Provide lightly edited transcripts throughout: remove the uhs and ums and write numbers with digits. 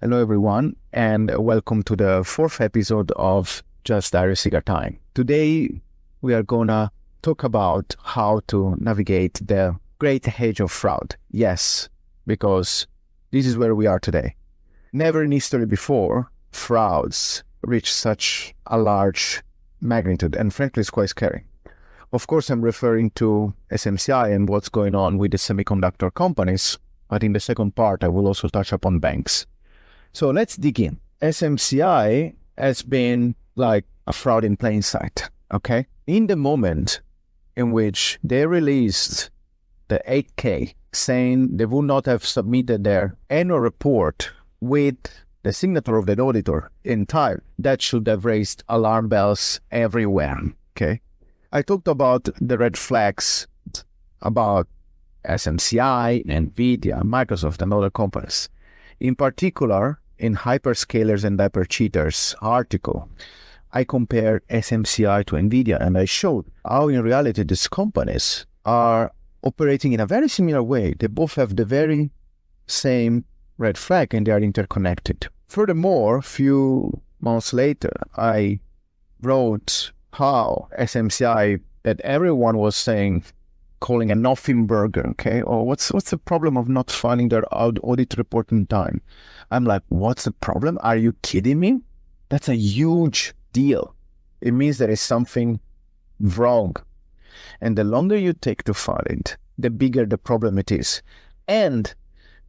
Hello, everyone, and welcome to the fourth episode of JustDario Cigar Time. Today, we are going to talk about how to navigate the great age of fraud. Yes, because this is where we are today. Never in history before, frauds reached such a large magnitude, and frankly, it's quite scary. Of course, I'm referring to SMCI and what's going on with the semiconductor companies, but in the second part, I will also touch upon banks. So let's dig in. SMCI has been like a fraud in plain sight, okay? In the moment in which they released the 8K saying they would not have submitted their annual report with the signature of the auditor in time, that should have raised alarm bells everywhere, okay? I talked about the red flags about SMCI, NVIDIA, Microsoft, and other companies. In particular, in Hyperscalers and Diaper Cheaters article, I compared SMCI to NVIDIA, and I showed how in reality these companies are operating in a very similar way. They both have the very same red flag and they are interconnected. Furthermore, a few months later, I wrote how SMCI, that everyone was saying, calling a nothing burger, okay? Or what's the problem of not filing their audit report in time? I'm like, what's the problem? Are you kidding me? That's a huge deal. It means there is something wrong. And the longer you take to file it, the bigger the problem it is. And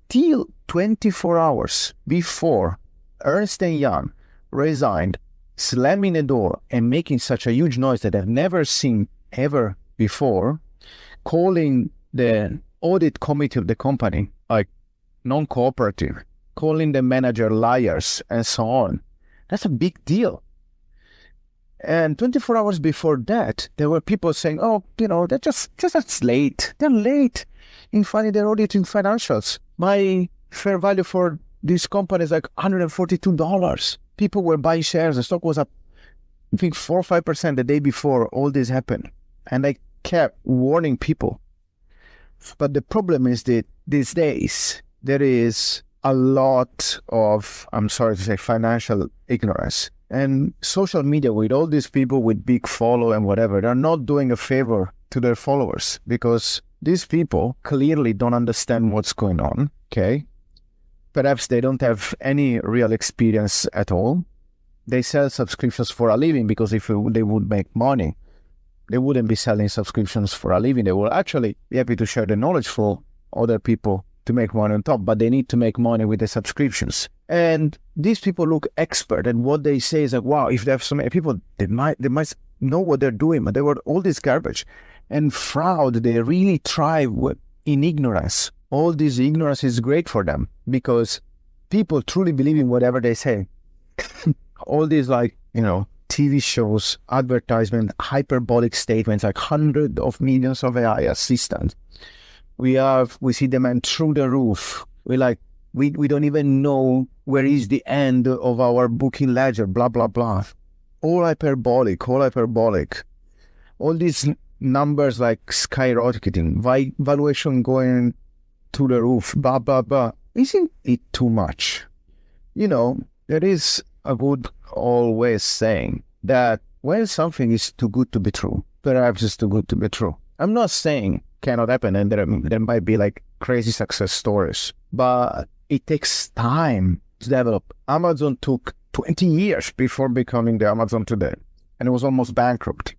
till 24 hours before Ernst & Young resigned, slamming the door and making such a huge noise that I've never seen ever before, calling the audit committee of the company like non-cooperative, calling the manager liars, and so on. That's a big deal. And 24 hours before that, there were people saying, oh, they're just that's late. They're late in filing their auditing financials. My fair value for this company is like $142. People were buying shares. The stock was up, I think, 4 or 5% the day before all this happened. And I kept warning people. But the problem is that these days, there is a lot of, I'm sorry to say, financial ignorance. And social media, with all these people with big follow and whatever, they're not doing a favor to their followers because these people clearly don't understand what's going on, okay? Perhaps they don't have any real experience at all. They sell subscriptions for a living because if they would make money, they wouldn't be selling subscriptions for a living. They will actually be happy to share the knowledge for other people to make money on top, but they need to make money with the subscriptions. And these people look expert, and what they say is like, wow, if they have so many people, they might know what they're doing, but they were all this garbage. And fraud, they really thrive in ignorance. All this ignorance is great for them because people truly believe in whatever they say. All these TV shows, advertisement, hyperbolic statements, like hundreds of millions of AI assistants. We see demand through the roof. We don't even know where is the end of our booking ledger, blah, blah, blah. All hyperbolic. All these numbers like skyrocketing, valuation going to the roof, blah, blah, blah. Isn't it too much? There is a good always saying that when something is too good to be true, perhaps it's too good to be true. I'm not saying cannot happen, and there might be like crazy success stories, but it takes time to develop. Amazon took 20 years before becoming the Amazon today, and it was almost bankrupt.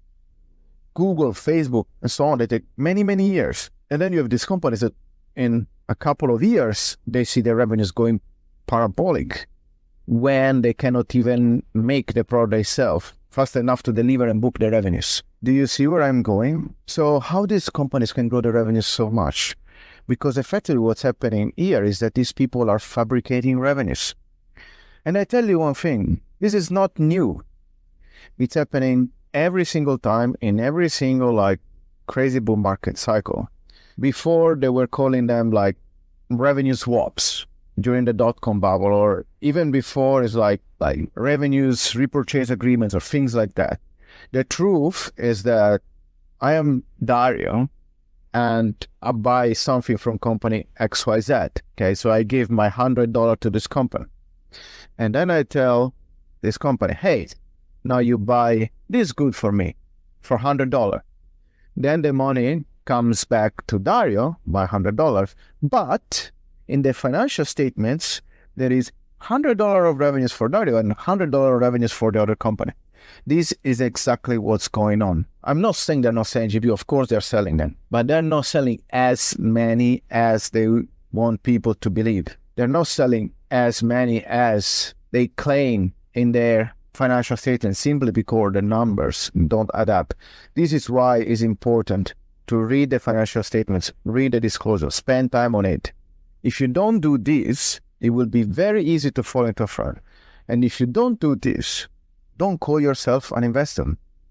Google, Facebook, and so on, they take many, many years. And then you have these companies that in a couple of years, they see their revenues going parabolic when they cannot even make the product they sell fast enough to deliver and book their revenues. Do you see where I'm going? So how these companies can grow their revenues so much? Because effectively what's happening here is that these people are fabricating revenues. And I tell you one thing, this is not new. It's happening every single time in every single crazy bull market cycle. Before they were calling them revenue swaps during the dot-com bubble, or even before is like revenues, repurchase agreements, or things like that. The truth is that I am Dario and I buy something from company XYZ. Okay, so I give my $100 to this company. And then I tell this company, hey, now you buy this good for me for $100. Then the money comes back to Dario by $100. But in the financial statements, there is $100 of revenues for Dario and $100 of revenues for the other company. This is exactly what's going on. I'm not saying they're not selling GPU. Of course, they're selling them. But they're not selling as many as they want people to believe. They're not selling as many as they claim in their financial statements simply because the numbers don't add up. This is why it's important to read the financial statements, read the disclosure, spend time on it. If you don't do this, it will be very easy to fall into a fraud. And if you don't do this, don't call yourself an investor.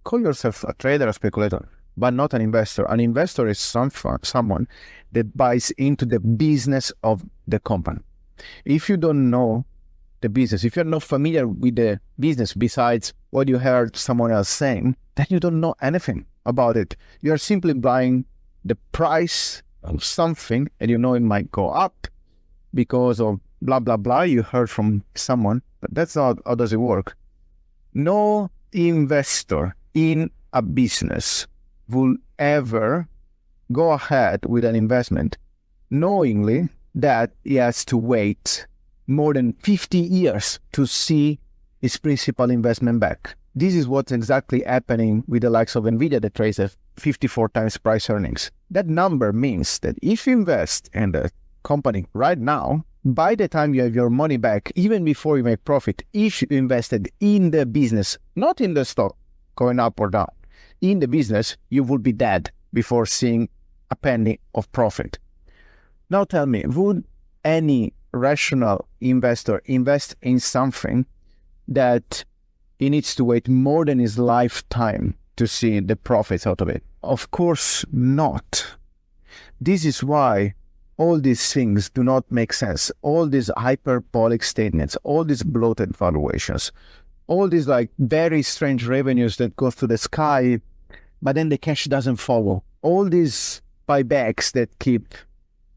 Call yourself a trader, a speculator, but not an investor. An investor is someone that buys into the business of the company. If you don't know the business, if you're not familiar with the business besides what you heard someone else saying, then you don't know anything about it. You're simply buying the price of something and you know it might go up because of blah, blah, blah you heard from someone, but that's not how does it work. No investor in a business will ever go ahead with an investment knowingly that he has to wait more than 50 years to see his principal investment back. This is what's exactly happening with the likes of NVIDIA that trades at 54 times price earnings. That number means that if you invest in the company right now, by the time you have your money back, even before you make profit, if you invested in the business, not in the stock going up or down, in the business, you will be dead before seeing a penny of profit. Now tell me, would any rational investor invest in something that he needs to wait more than his lifetime to see the profits out of it? Of course not. This is why all these things do not make sense. All these hyperbolic statements, all these bloated valuations, all these like very strange revenues that go to the sky, but then the cash doesn't follow. All these buybacks that keep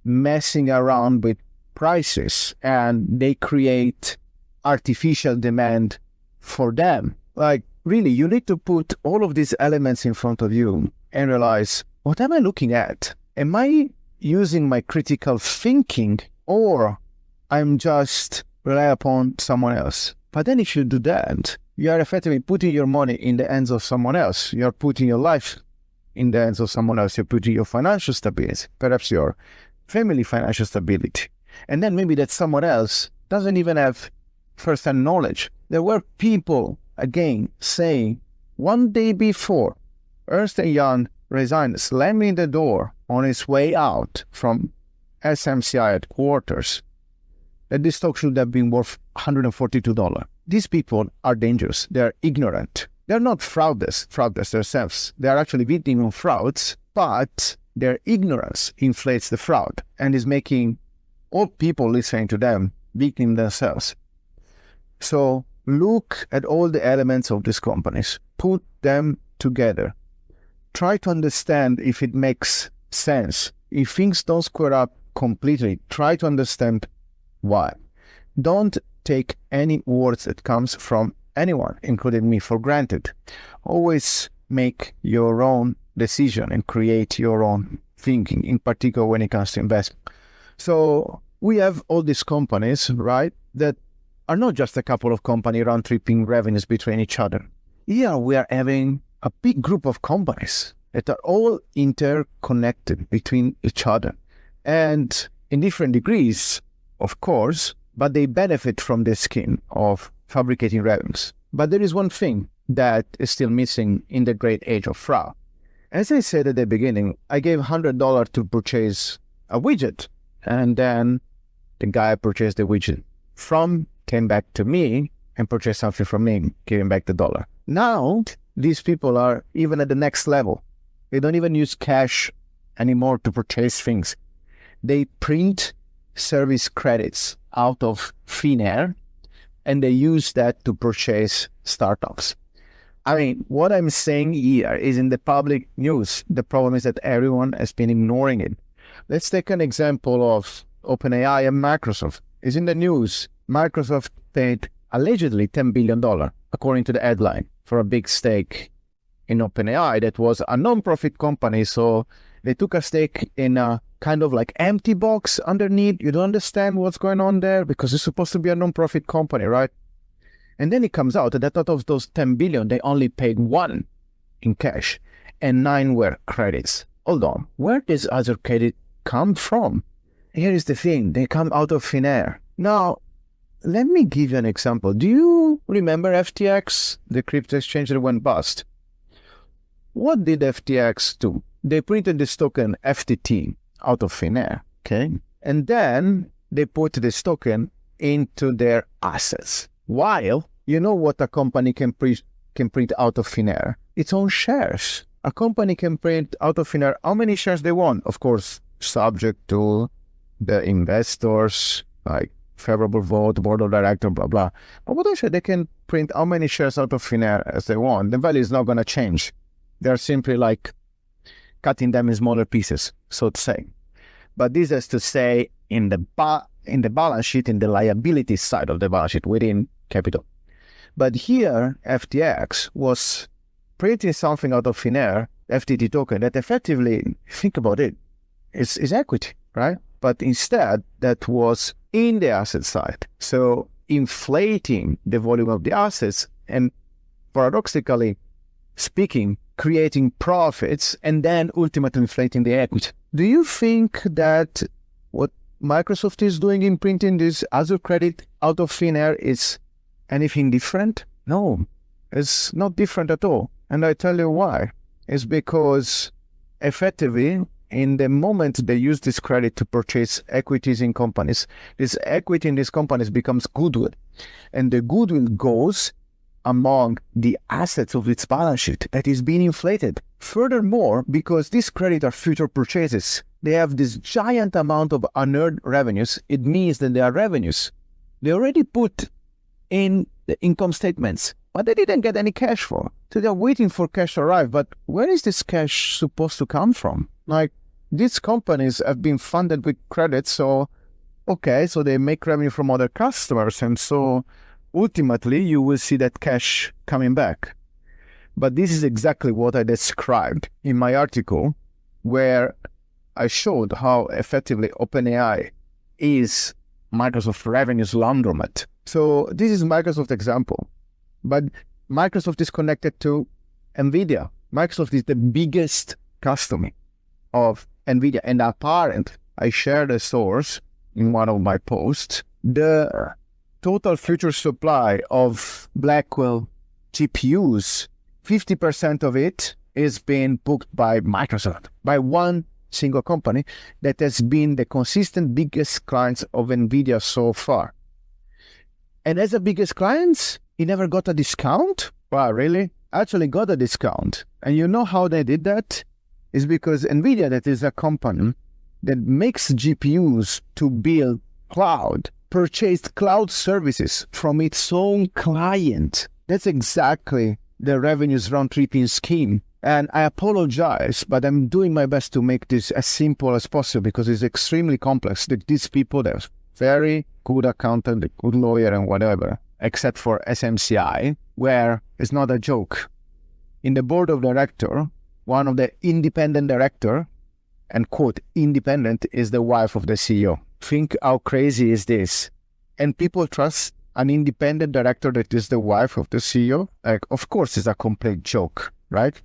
messing around with prices and they create artificial demand for them. Like really, you need to put all of these elements in front of you and realize, what am I looking at? Am I using my critical thinking or I'm just rely upon someone else? But then if you do that, you are effectively putting your money in the hands of someone else. You're putting your life in the hands of someone else. You're putting your financial stability, perhaps your family financial stability. And then maybe that someone else doesn't even have first-hand knowledge. There were people, again, saying one day before Ernst & Young resigned, slamming the door on his way out from SMCI headquarters, that this stock should have been worth $142. These people are dangerous. They are ignorant. They're not fraudsters themselves. They are actually victims of frauds, but their ignorance inflates the fraud and is making all people listening to them victim themselves. So look at all the elements of these companies. Put them together. Try to understand if it makes sense. If things don't square up completely, try to understand why. Don't take any words that comes from anyone, including me, for granted. Always make your own decision and create your own thinking, in particular when it comes to investment. So we have all these companies, right, that are not just a couple of companies round-tripping revenues between each other. Here we are having a big group of companies that are all interconnected between each other and in different degrees, of course, but they benefit from the scheme of fabricating revenues. But there is one thing that is still missing in the great age of fraud. As I said at the beginning, I gave $100 to purchase a widget, and then the guy purchased the widget from, came back to me and purchased something from me, giving back the dollar. Now, these people are even at the next level. They don't even use cash anymore to purchase things. They print service credits out of thin air, and they use that to purchase startups. I mean, what I'm saying here is in the public news. The problem is that everyone has been ignoring it. Let's take an example of OpenAI and Microsoft. It's in the news Microsoft paid allegedly $10 billion, according to the headline, for a big stake in OpenAI that was a non-profit company. So they took a stake in a kind of like empty box underneath. You don't understand what's going on there because it's supposed to be a non-profit company, right? And then it comes out that out of those 10 billion, they only paid 1 in cash and 9 were credits. Hold on, where does other credit come from? Here is the thing, they come out of thin air. Now, let me give you an example. Do you remember FTX, the crypto exchange that went bust? What did FTX do? They printed this token FTT out of thin air, okay? And then they put this token into their assets. While, you know what a company can print out of thin air? Its own shares. A company can print out of thin air how many shares they want. Of course, subject to the investors, like favorable vote, board of director, blah, blah. But what I said, they can print how many shares out of thin air as they want. The value is not going to change. They're simply like cutting them in smaller pieces, so to say. But this is to say in the balance sheet, in the liability side of the balance sheet within capital. But here, FTX was printing something out of thin air, FTT token, that effectively, think about it, is equity, right? But instead, that was in the asset side. So inflating the volume of the assets and paradoxically speaking, creating profits and then ultimately inflating the equity. Do you think that what Microsoft is doing in printing this Azure credit out of thin air is anything different? No, it's not different at all. And I tell you why. It's because effectively, in the moment they use this credit to purchase equities in companies, this equity in these companies becomes goodwill. And the goodwill goes among the assets of its balance sheet that is being inflated. Furthermore, because these credit are future purchases, they have this giant amount of unearned revenues. It means that they are revenues they already put in the income statements, but they didn't get any cash for. So they're waiting for cash to arrive. But where is this cash supposed to come from? Like, these companies have been funded with credit, so okay, so they make revenue from other customers, and so ultimately you will see that cash coming back. But this is exactly what I described in my article, where I showed how effectively OpenAI is Microsoft revenues laundromat. So this is Microsoft example, but Microsoft is connected to NVIDIA. Microsoft is the biggest customer of NVIDIA, and apparent, I shared a source in one of my posts, the total future supply of Blackwell GPUs, 50% of it is being booked by Microsoft, by one single company that has been the consistent biggest clients of NVIDIA so far. And as the biggest clients, he never got a discount? Wow, really? Actually got a discount. And you know how they did that? It's because NVIDIA, that is a company that makes GPUs to build cloud, purchased cloud services from its own client. That's exactly the revenues round-tripping scheme. And I apologize, but I'm doing my best to make this as simple as possible because it's extremely complex. These people, they're very good accountant, good lawyer and whatever, except for SMCI, where it's not a joke. In the board of director, one of the independent director, and quote, independent, is the wife of the CEO. Think how crazy is this? And people trust an independent director that is the wife of the CEO? Like, of course, it's a complete joke, right?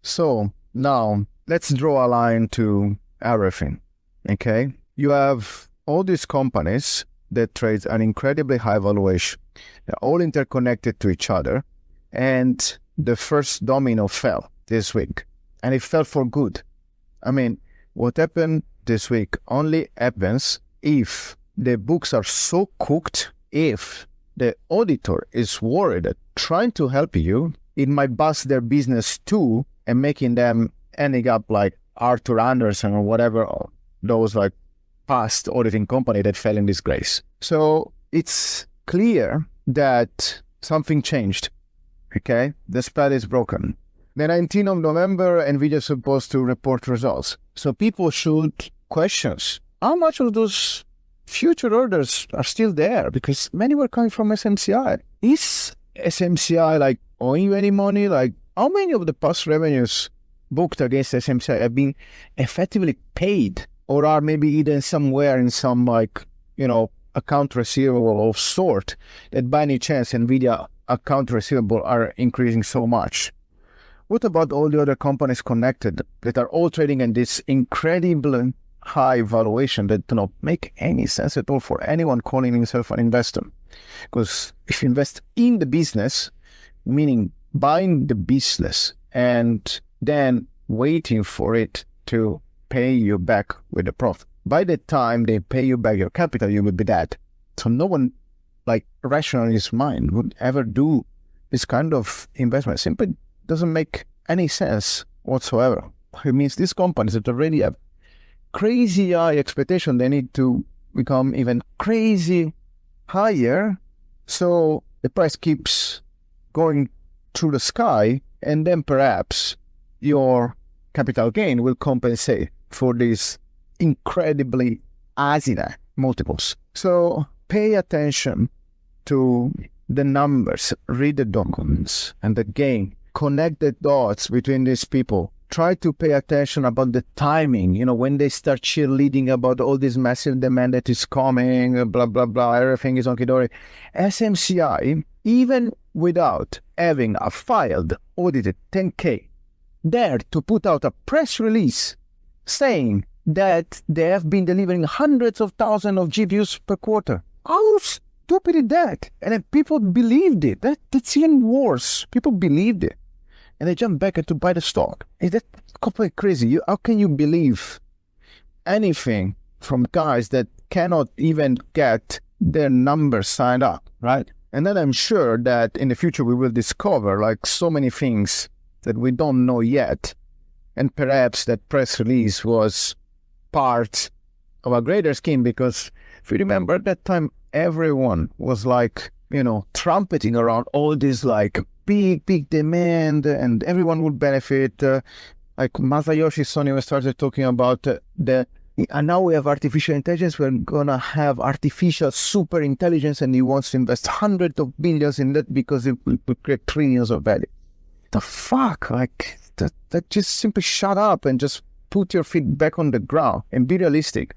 So now let's draw a line to everything, okay? You have all these companies that trade an incredibly high valuation. They're all interconnected to each other. And the first domino fell this week. And it fell for good. I mean, what happened this week only happens if the books are so cooked, if the auditor is worried that trying to help you, it might bust their business too, and making them ending up like Arthur Andersen or whatever, those like past auditing company that fell in disgrace. So it's clear that something changed, okay? The spell is broken. The 19th of November, NVIDIA is supposed to report results. So people should question how much of those future orders are still there because many were coming from SMCI. Is SMCI like owing you any money? Like, how many of the past revenues booked against SMCI have been effectively paid, or are maybe either somewhere in some account receivable of sort that by any chance NVIDIA account receivable are increasing so much? What about all the other companies connected that are all trading at this incredibly high valuation that do not make any sense at all for anyone calling himself an investor? Because if you invest in the business, meaning buying the business and then waiting for it to pay you back with a profit, by the time they pay you back your capital, you will be dead. So no one rational in his mind would ever do this kind of investment. Simply doesn't make any sense whatsoever. It means these companies that already have crazy high expectation, they need to become even crazy higher, so the price keeps going through the sky, and then perhaps your capital gain will compensate for these incredibly asinine multiples. So pay attention to the numbers, read the documents, and again, connect the dots between these people. Try to pay attention about the timing, when they start cheerleading about all this massive demand that is coming, blah, blah, blah, everything is hunky-dory. SMCI, even without having a filed, audited 10K, dared to put out a press release saying that they have been delivering hundreds of thousands of GPUs per quarter. How stupid is that? And then people believed it. That's even worse. People believed it. And they jump back to buy the stock. Is that completely crazy? How can you believe anything from guys that cannot even get their numbers signed up, right? And then I'm sure that in the future we will discover so many things that we don't know yet. And perhaps that press release was part of a greater scheme, because if you remember at that time, everyone was trumpeting around all this big demand, and everyone would benefit. Masayoshi Son even started talking about and now we have artificial intelligence, we're gonna have artificial super intelligence, and he wants to invest hundreds of billions in that because it will create trillions of value. The fuck? That just simply shut up and just put your feet back on the ground and be realistic.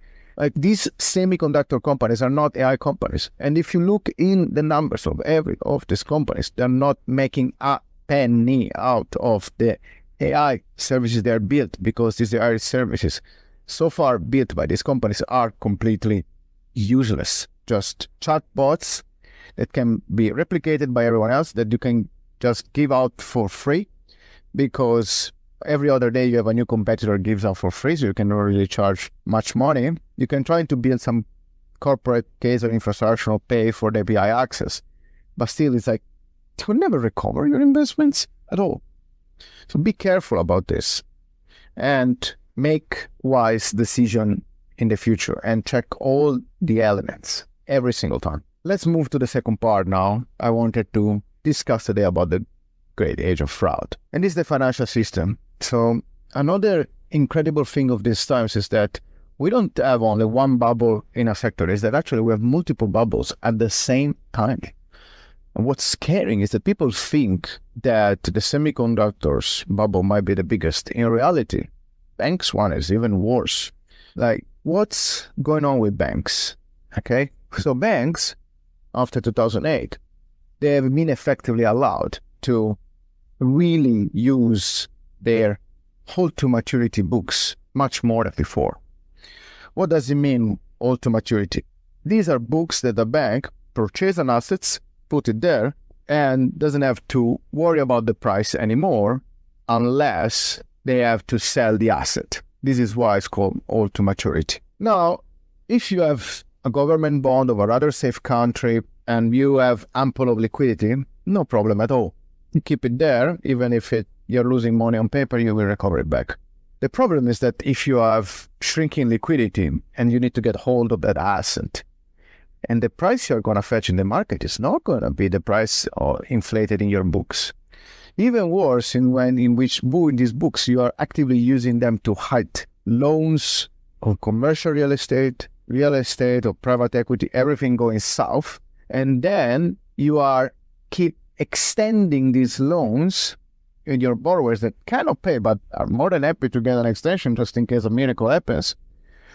These semiconductor companies are not AI companies. And if you look in the numbers of every of these companies, they're not making a penny out of the AI services they are built, because these AI services so far built by these companies are completely useless. Just chatbots that can be replicated by everyone else, that you can just give out for free, because every other day you have a new competitor gives out for free, so you can not really charge much money. You can try to build some corporate case of infrastructure or pay for the API access, but still it's you will never recover your investments at all. So be careful about this and make wise decision in the future and check all the elements every single time. Let's move to the second part now. I wanted to discuss today about the great age of fraud, and this is the financial system. So another incredible thing of these times is that we don't have only one bubble in a sector, is that actually we have multiple bubbles at the same time. And what's scary is that people think that the semiconductors bubble might be the biggest. In reality, banks one is even worse. What's going on with banks? Okay, so banks, after 2008, they have been effectively allowed to really use their hold-to-maturity books much more than before. What does it mean, hold-to-maturity? These are books that the bank purchases an assets, put it there, and doesn't have to worry about the price anymore unless they have to sell the asset. This is why it's called hold-to-maturity. Now, if you have a government bond of a rather safe country and you have ample of liquidity, no problem at all. You keep it there, even if you're losing money on paper, you will recover it back. The problem is that if you have shrinking liquidity and you need to get hold of that asset, and the price you're going to fetch in the market is not going to be the price inflated in your books. Even worse, in which these books you are actively using them to hide loans or commercial real estate real estate or private equity, everything going south. And then you are keep extending these loans in your borrowers that cannot pay, but are more than happy to get an extension just in case a miracle happens.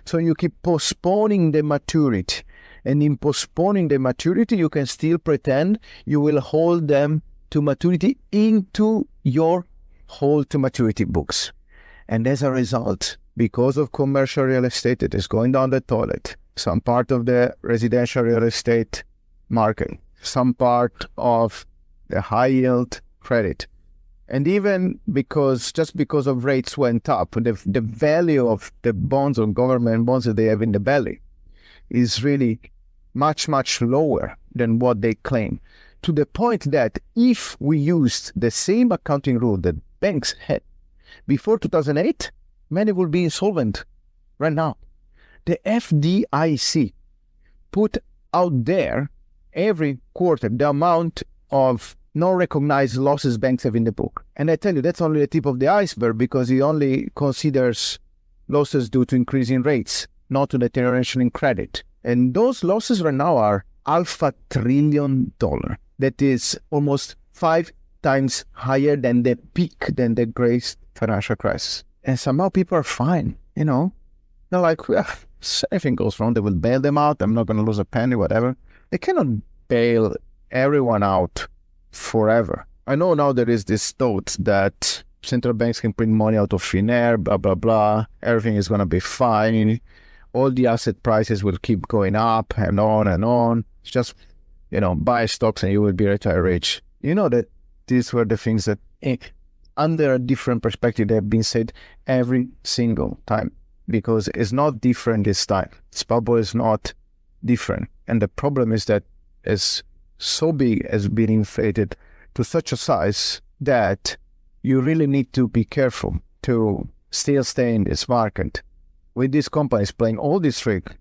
So you keep postponing the maturity. And in postponing the maturity, you can still pretend you will hold them to maturity into your hold to maturity books. And as a result, because of commercial real estate, it is going down the toilet. Some part of the residential real estate market, some part of the high yield credit. And even because of rates went up, the value of the bonds or government bonds that they have in the belly is really much, much lower than what they claim. To the point that if we used the same accounting rule that banks had before 2008, many will be insolvent right now. The FDIC put out there every quarter the amount of non-recognized losses banks have in the book. And I tell you, that's only the tip of the iceberg because it only considers losses due to increasing rates, not to deterioration in credit. And those losses right now are $500 billion. That is almost 5 times higher than the peak, than the great financial crisis. And somehow people are fine, you know. They're like, well, if anything goes wrong, they will bail them out. I'm not going to lose a penny, whatever. They cannot bail everyone out forever. I know now there is this thought that central banks can print money out of thin air, blah, blah, blah. Everything is going to be fine. All the asset prices will keep going up and on and on. It's just, you know, buy stocks and you will be retire rich. You know that these were the things that, under a different perspective, they have been said every single time. Because it's not different this time. This bubble is not different. And the problem is that it's so big, has been inflated to such a size that you really need to be careful to still stay in this market. With these companies playing all this trick,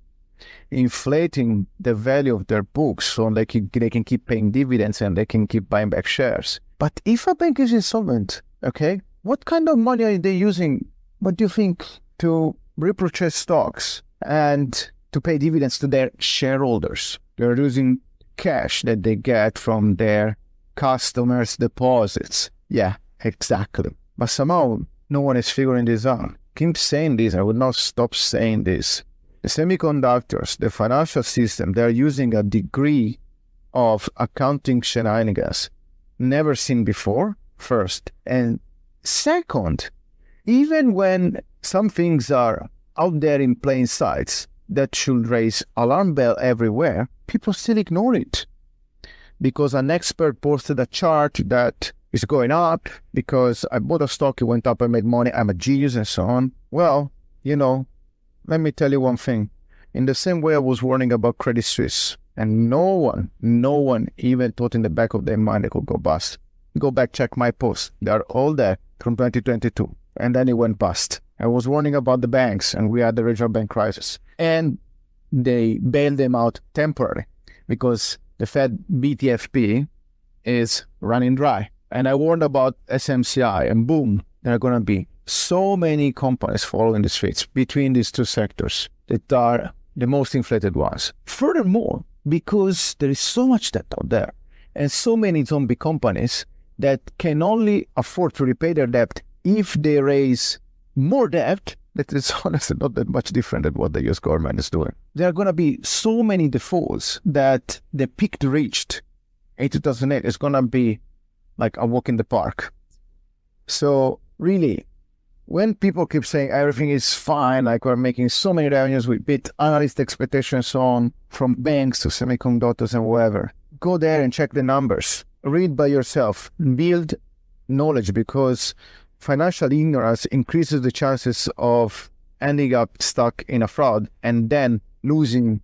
inflating the value of their books so they can keep paying dividends and they can keep buying back shares. But if a bank is insolvent, okay, what kind of money are they using, what do you think, to repurchase stocks and to pay dividends to their shareholders? They're using cash that they get from their customers' deposits. Yeah, exactly. But somehow no one is figuring this out. Keep saying this. I would not stop saying this. The semiconductors, the financial system, they're using a degree of accounting shenanigans never seen before, first. And second, even when some things are out there in plain sight that should raise alarm bell everywhere, people still ignore it. Because an expert posted a chart that is going up, because I bought a stock, it went up, I made money, I'm a genius, and so on. Well, you know, let me tell you one thing. In the same way I was warning about Credit Suisse, and no one even thought in the back of their mind it could go bust. Go back, check my posts. They are all there from 2022. And then it went bust. I was warning about the banks, and we had the regional bank crisis. And they bailed them out temporarily because the Fed BTFP is running dry. And I warned about SMCI, and boom, there are going to be so many companies following the streets between these two sectors that are the most inflated ones. Furthermore, because there is so much debt out there and so many zombie companies that can only afford to repay their debt if they raise more debt, that is honestly not that much different than what the US government is doing. There are going to be so many defaults that the peak reached in 2008 is going to be like a walk in the park. So really, when people keep saying everything is fine, like we're making so many revenues, we beat analyst expectations on from banks to semiconductors and whatever, go there and check the numbers. Read by yourself. Build knowledge, because financial ignorance increases the chances of ending up stuck in a fraud and then losing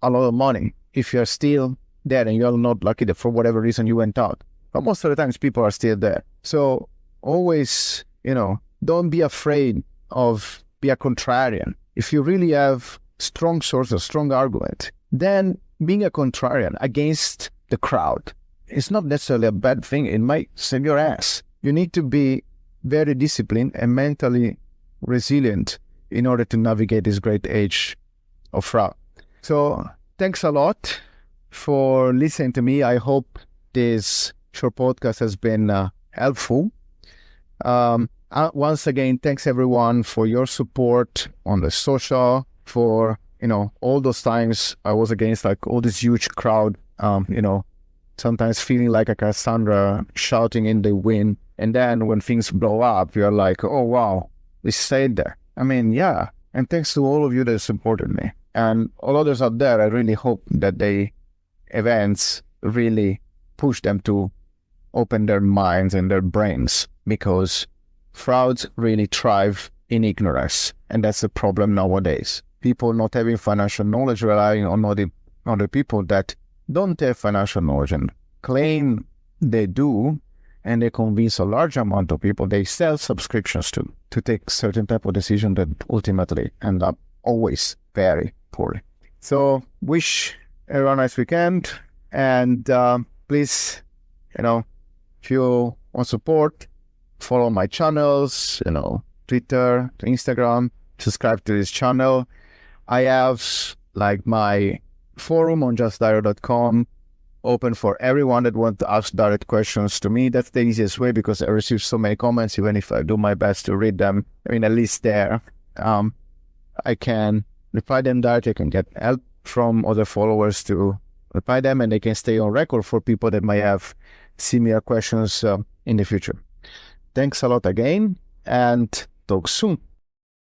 a lot of money if you're still there and you're not lucky that for whatever reason you went out. But most of the times people are still there. So always, don't be afraid of be a contrarian. If you really have strong sources, strong argument, then being a contrarian against the crowd is not necessarily a bad thing. It might save your ass. You need to be very disciplined and mentally resilient in order to navigate this great age of fraud. So thanks a lot for listening to me. I hope this short podcast has been helpful. Once again, thanks everyone for your support on the social, for, all those times I was against like all this huge crowd, sometimes feeling like a Cassandra shouting in the wind. And then when things blow up, you're like, oh, wow, we stayed there. I mean, yeah. And thanks to all of you that supported me. And all others out there, I really hope that the events really push them to open their minds and their brains, because frauds really thrive in ignorance. And that's the problem nowadays. People not having financial knowledge, relying on other people that don't have financial knowledge and claim they do, and they convince a large amount of people they sell subscriptions to take certain type of decision that ultimately end up always very poorly. So wish everyone a nice weekend, and please, if you want support, follow my channels, Twitter, Instagram, subscribe to this channel. I have like my forum on JustDario.com open for everyone that wants to ask direct questions to me. That's the easiest way, because I receive so many comments. Even if I do my best to read them, at least there, I can reply them directly. I can get help from other followers to reply them, and they can stay on record for people that might have similar questions in the future. Thanks a lot again, and talk soon.